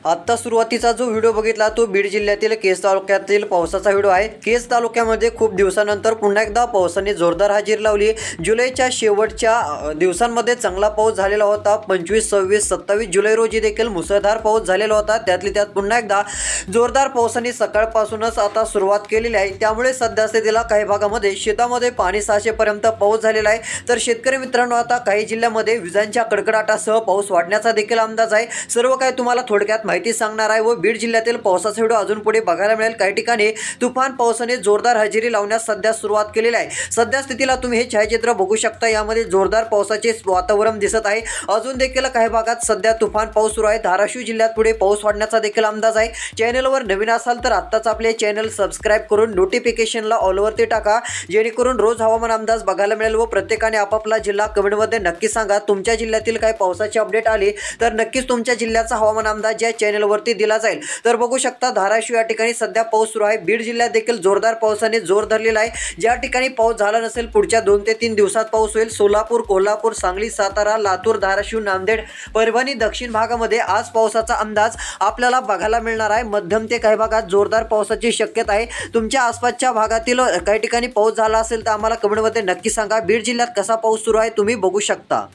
आता सुरुवातीचा जो व्हिडिओ बघितला तो बीड जिल्ह्यातील केज तालुक्यातील पावसाचा व्हिडिओ आहे। केज तालुक्यामध्ये खूप दिवसानंतर पुन्हा एकदा पावसाने जोरदार हजेरी लावली। जुलैच्या शेवटच्या दिवसांमध्ये चांगला पाऊस झालेला होता। 25, 26, 27 जुलै रोजी देखील मुसळधार पाऊस झालेला होता। त्यातली त्यात पुन्हा एकदा जोरदार पावसाने सकाळपासूनच आता सुरुवात केलेली आहे। त्यामुळे सध्या स्थितीला काही भागामध्ये शेतामध्ये पाणी साचेपर्यंत पाऊस झालेला आहे। तर शेतकरी मित्रांनो, आता काही जिल्ह्यामध्ये विजांच्या कडकडाटासह पाऊस वाढण्याचा देखील अंदाज आहे। सर्व काही तुम्हाला थोडक्यात माहिती सांगणार आहे व बीड जिल्ह्यातील पावसाचा व्हिडिओ अजून पुढे बघायला मिळेल। काही ठिकाणी तुफान पावसाने जोरदार हजेरी लावण्यास सध्या सुरुवात केलेली आहे। सध्या स्थितीला तुम्ही हे छायाचित्र बघू शकता, यामध्ये जोरदार पावसाचे वातावरण दिसत आहे। अजून देखील काही भागात सध्या तुफान पाऊस सुरू आहे। धाराशिव जिल्ह्यात पुढे पाऊस वाढण्याचा देखील अंदाज आहे। चॅनलवर नवीन असाल तर आत्ताच आपले चॅनल सबस्क्राइब करून नोटिफिकेशनला ऑलवरती टाका, जेणेकरून रोज हवामान अंदाज बघायला मिळेल। व प्रत्येकाने आपापला जिल्हा कमेंटमध्ये नक्की सांगा। तुमच्या जिल्ह्यातील काही पावसाची अपडेट आली तर नक्कीच तुमच्या जिल्ह्याचा हवामान अंदाज या चॅनलवरती दिला जाईल। तर बघू शकता धाराशिव या ठिकाणी सध्या पाऊस सुरू आहे। बीड जिल्ह्यात देखील जोरदार पावसाने जोर धरलेला आहे। ज्या ठिकाणी पाऊस झाला नसेल पुढच्या 2 ते 3 दिवसात पाऊस होईल। सोलापूर, कोल्हापूर, सांगली, सातारा, लातूर, धाराशिव, नांदेड, परभणी, दक्षिण भागामध्ये आज पावसाचा अंदाज आपल्याला बघायला मिळणार आहे। मध्यम ते काही भागात जोरदार पावसाची शक्यता आहे। तुमच्या आसपासच्या भागातील काही ठिकाणी पाऊस झाला असेल तर आम्हाला कमेंटमध्ये नक्की सांगा। बीड जिल्ह्यात कसा पाऊस सुरू आहे तुम्ही बघू शकता।